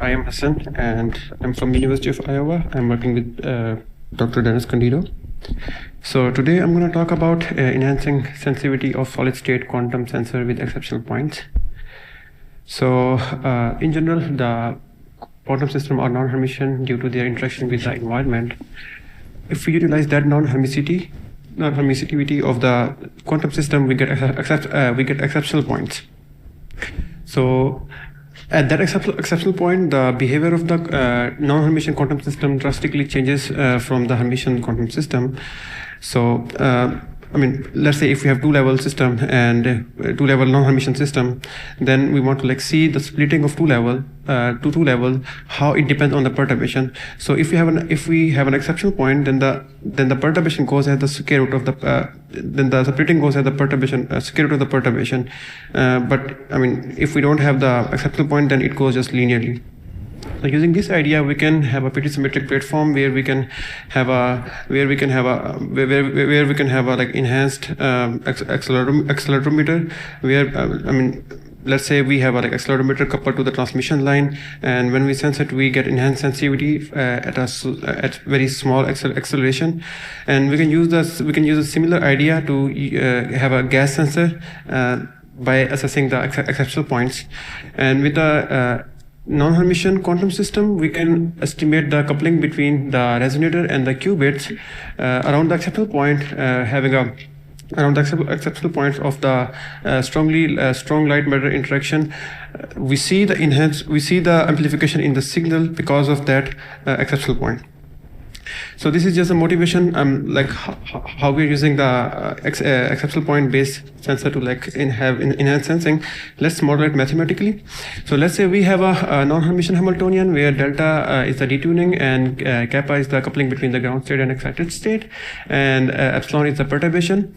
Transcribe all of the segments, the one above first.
I am Hassan, and I'm from University of Iowa. I'm working with Dr. Dennis Candido. So today I'm going to talk about enhancing sensitivity of solid-state quantum sensor with exceptional points. So in general, the quantum systems are non-Hermitian due to their interaction with the environment. If we utilize that non-Hermicity of the quantum system, we get exceptional points. So at that exceptional point, the behavior of the non-Hermitian quantum system drastically changes from the Hermitian quantum system. So I mean, let's say if we have two-level system and two-level non-Hermitian system, then we want to see the splitting of two-level to two-level, how it depends on the perturbation. So if we have an exceptional point, then the perturbation goes as the square root of the then the splitting goes as the perturbation square root of the perturbation. But I mean, if we don't have the exceptional point, then it goes just linearly. So using this idea, we can have a pretty symmetric platform where we can have a enhanced accelerometer, where I mean, let's say we have a accelerometer coupled to the transmission line, and when we sense it, we get enhanced sensitivity at very small acceleration, and we can use a similar idea to have a gas sensor by assessing the exceptional points, and with the non-Hermitian quantum system, we can estimate the coupling between the resonator and the qubits around the exceptional point, around the exceptional points of the strong light matter interaction. We see the amplification in the signal because of that exceptional point. So this is just a motivation, like how we're using the exceptional point based sensor to have enhanced sensing. Let's model it mathematically. So let's say we have a non-Hermitian Hamiltonian where delta is the detuning and kappa is the coupling between the ground state and excited state, and epsilon is the perturbation.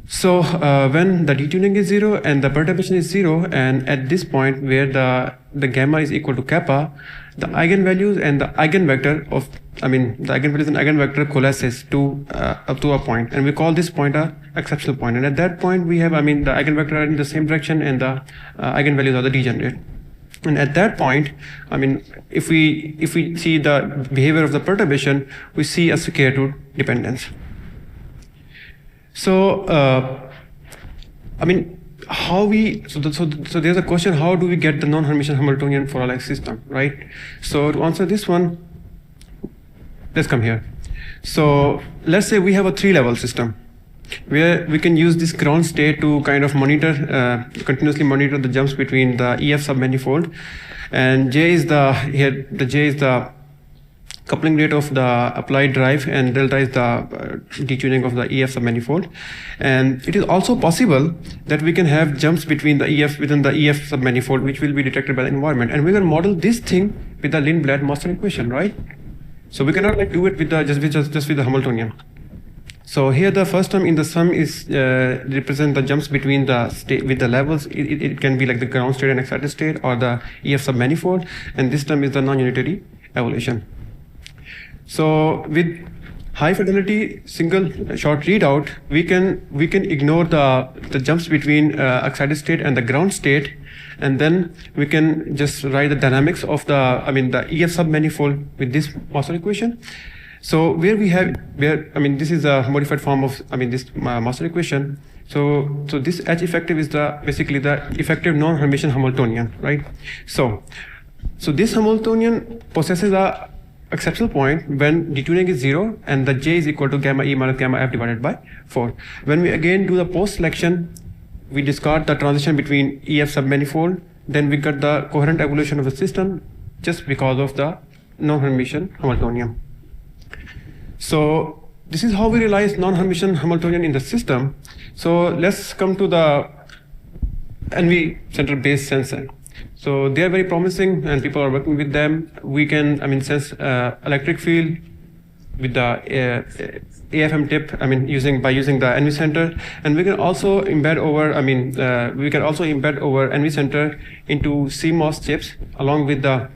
So when the detuning is 0 and the perturbation is 0, and at this point where the gamma is equal to kappa, the eigenvalues and the eigenvector of the eigenvalues and eigenvector coalesces to up to a point, and we call this point a exceptional point. And at that point we have the eigenvector are in the same direction and the eigenvalues are the degenerate. And at that point, if we see the behavior of the perturbation, we see a square root dependence. So so there's a question: how do we get the non-Hermitian Hamiltonian for a system, right? So to answer this one, let's come here. So let's say we have a three-level system where we can use this ground state to kind of continuously monitor the jumps between the EF submanifold, and J is the coupling rate of the applied drive, and delta is the detuning of the EF submanifold. And it is also possible that we can have jumps between the EF within the EF submanifold, which will be detected by the environment. And we're going to model this thing with the Lindblad-Master equation, right? So we cannot do it with just with the Hamiltonian. So here the first term in the sum is represent the jumps between the state with the levels. It can be like the ground state and excited state or the EF submanifold, and this term is the non-unitary evolution. So with high fidelity single short readout, we can ignore the jumps between excited state and the ground state, and then we can just write the dynamics of the EF submanifold with this Master equation. So this is a modified form of this Master equation. So this H effective is basically the effective non-Hermitian Hamiltonian, right? So this Hamiltonian possesses a exceptional point when detuning is 0 and the J is equal to gamma E minus gamma F divided by 4. When we again do the post selection, we discard the transition between EF submanifold, then we get the coherent evolution of the system just because of the non-Hermitian Hamiltonian. So this is how we realize non-Hermitian Hamiltonian in the system. So let's come to the NV center based sensor. So they are very promising and people are working with them. We can sense electric field with the AFM tip, by using the NV center, and we can also embed over NV center into CMOS chips along with the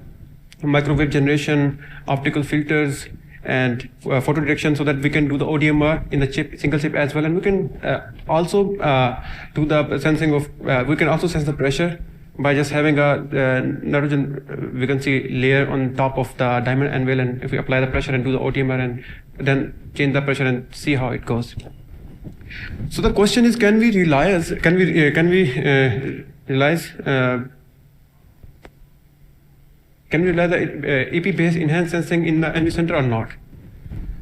microwave generation, optical filters, and photo detection, so that we can do the ODMR in the single chip as well, and we can also do the sensing of we can also sense the pressure by just having a nitrogen vacancy layer on top of the diamond anvil, and if we apply the pressure and do the OTMR and then change the pressure and see how it goes. So the question is, can we realize the EP-based enhanced sensing in the NV center or not?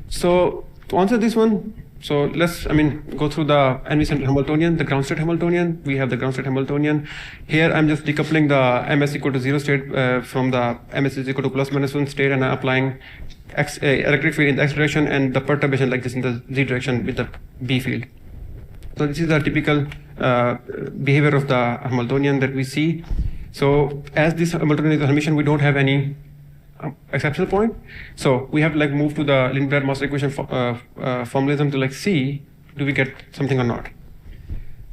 So to answer this one, so let's go through the NV center Hamiltonian, the ground state Hamiltonian. We have the ground state Hamiltonian. Here I'm just decoupling the MS equal to 0 state from the MS is equal to plus minus 1 state, and I'm applying electric field in the X direction and the perturbation like this in the Z direction with the B field. So this is the typical behavior of the Hamiltonian that we see. So as this Hamiltonian is a Hermitian, we don't have any exceptional point. So we have to move to the Lindblad-Moser equation formalism to see do we get something or not.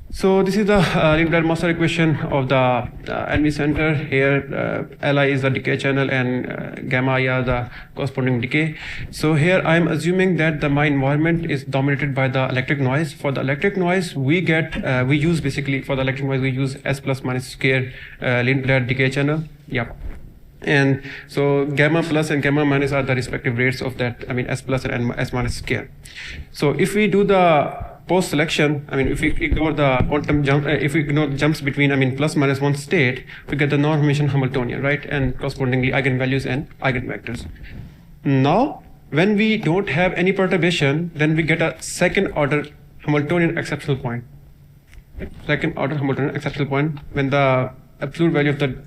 So this is the Lindblad-Moser equation of the NV center. Here Li is the decay channel and gamma I are the corresponding decay. So here I am assuming that my environment is dominated by the electric noise. For the electric noise we use S plus minus square Lindblad decay channel. Yep. And so gamma plus and gamma minus are the respective rates of that, S plus and S minus square. So if we do the post selection, if we ignore the quantum jump, if we ignore the jumps between plus minus 1 state, we get the non-Hermitian Hamiltonian, right? And correspondingly eigenvalues and eigenvectors. Now, when we don't have any perturbation, then we get a second order Hamiltonian exceptional point. Second order Hamiltonian exceptional point when the absolute value of the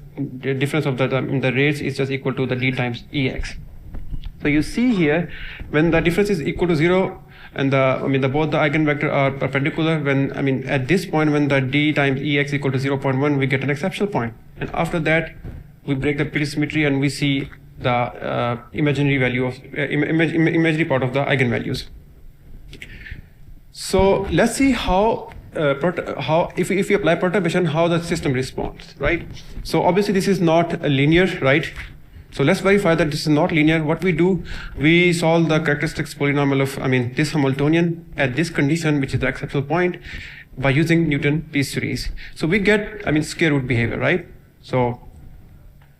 difference of the rates is just equal to the d times Ex. So you see here, when the difference is equal to 0 and both the eigenvector are perpendicular, when at this point when the d times Ex equal to 0.1, we get an exceptional point. And after that, we break the Pettit symmetry and we see the imaginary value of imaginary part of the eigenvalues. So let's see how if we apply perturbation, how the system responds, right? So obviously this is not linear, right? So let's verify that this is not linear. What we do, we solve the characteristics polynomial of this Hamiltonian at this condition, which is the exceptional point, by using Newton piece series. So we get square root behavior, right? So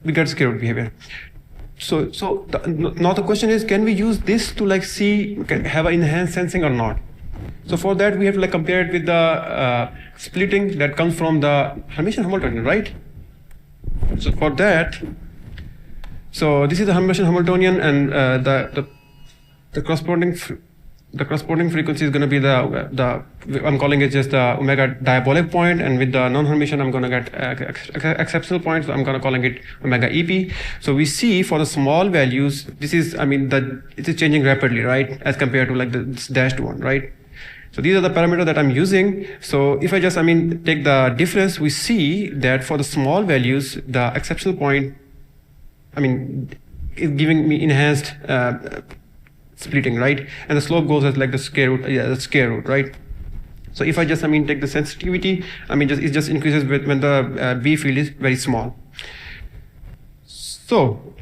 we get square root behavior. So now the question is, can we use this to have an enhanced sensing or not? So for that we have to compare it with the splitting that comes from the Hermitian Hamiltonian, right? So for that, so this is the Hermitian Hamiltonian, and the corresponding frequency is going to be the I'm calling it just the omega diabolic point, and with the non-Hermitian I'm going to get exceptional point, so I'm going to calling it omega EP. So we see for the small values, this is it is changing rapidly, right, as compared to this dashed one, right? So these are the parameters that I'm using. So if I just take the difference, we see that for the small values, the exceptional point is giving me enhanced splitting, right? And the slope goes as the square root, right? So if I just take the sensitivity, it just increases when the B field is very small. So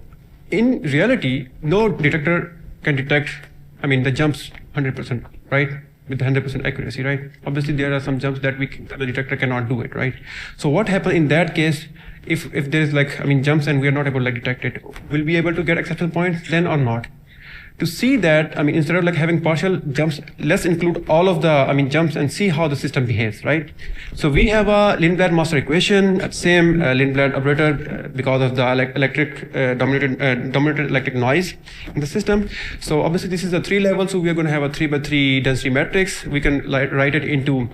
in reality, no detector can detect the jumps 100%, right? With 100% accuracy, right? Obviously there are some jumps that the detector cannot do it, right? So what happens in that case, if there is jumps and we are not able to detect it, will we be able to get exceptional points then or not? To see that, instead of having partial jumps, let's include all of the jumps and see how the system behaves, right? So we have a Lindblad-Moser equation, same Lindblad operator because of the electric dominated electric noise in the system. So obviously this is a 3 level, so we are going to have a 3 by 3 density matrix. We can write it into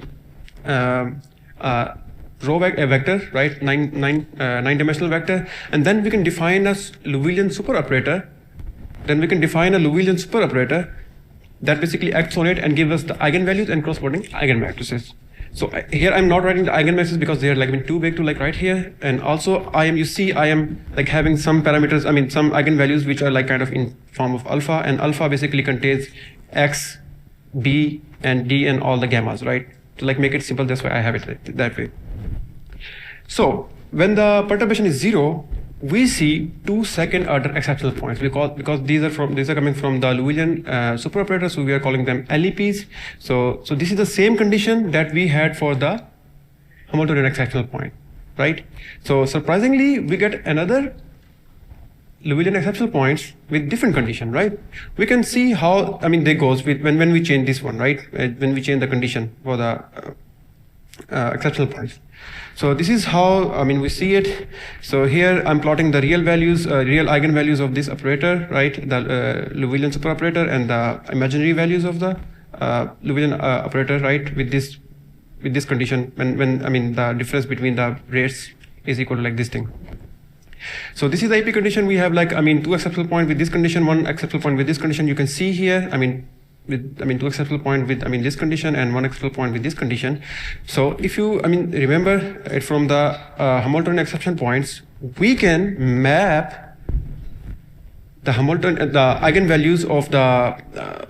row vector, right? 9-dimensional vector, and then we can define a Liouvillean super operator. Then we can define a Liouvillean super operator that basically acts on it and gives us the eigenvalues and corresponding eigenmatrices. So here I'm not writing the eigenmatrices because they are too big to write here. And also I am having some parameters, some eigenvalues which are kind of in form of alpha, and alpha basically contains X, B, and D and all the gammas, right? To make it simple, that's why I have it that way. So when the perturbation is 0, we see 2 second order exceptional points because these are coming from the Liouvillean super operators, so we are calling them LEPs. So this is the same condition that we had for the Hamiltonian exceptional point, right? So surprisingly, we get another Liouville exceptional points with different condition, right? We can see how, I mean, they goes with when we change this one, right? When we change the condition for the exceptional points. So this is how, I mean, we see it. So here I'm plotting the real values, real eigenvalues of this operator, right? The Liouville superoperator, and the imaginary values of the Liouville operator, right? With this condition, when I mean the difference between the rates is equal to like this thing. So this is the AP condition. We have like, I mean, 2 exceptional point with this condition, 1 exceptional point with this condition. You can see here, I mean, 2 exceptional point with, I mean, this condition, and 1 exceptional point with this condition. So if you, I mean, remember it from the Hamiltonian exception points, we can map the the eigenvalues of the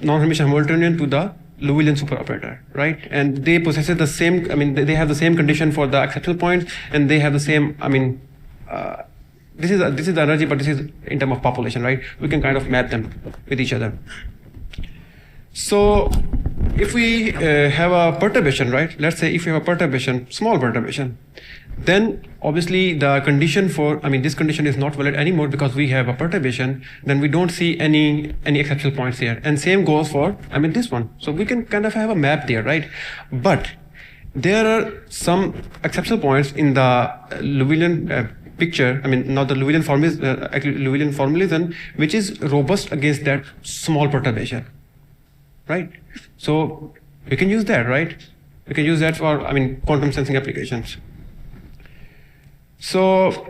non-Hermitian Hamiltonian to the Liouville superoperator, right? And they possess the same, I mean, they have the same condition for the exceptional points, and they have the same, I mean, this is the energy, but this is in terms of population, right? We can kind of map them with each other. So if we have a perturbation, right? Let's say if you have a perturbation, small perturbation, then obviously the condition for, I mean, this condition is not valid anymore because we have a perturbation. Then we don't see any exceptional points here. And same goes for, I mean, this one. So we can kind of have a map there, right? But there are some exceptional points in the Liouville picture, I mean, not the Liouville formalism, actually Liouville formalism, which is robust against that small perturbation, right? So we can use that, right? We can use that for, I mean, quantum sensing applications. So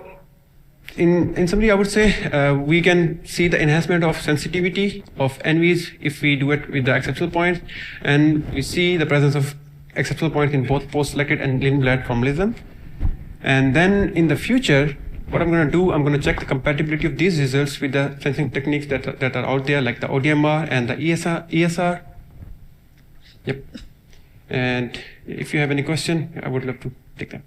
in summary, I would say we can see the enhancement of sensitivity of NVs if we do it with the exceptional points, and we see the presence of exceptional points in both post-selected and Lindblad formalism. And then in the future, what I'm going to do, I'm going to check the compatibility of these results with the sensing techniques that are out there, like the ODMR and the ESR. Yep. And if you have any question, I would love to take them.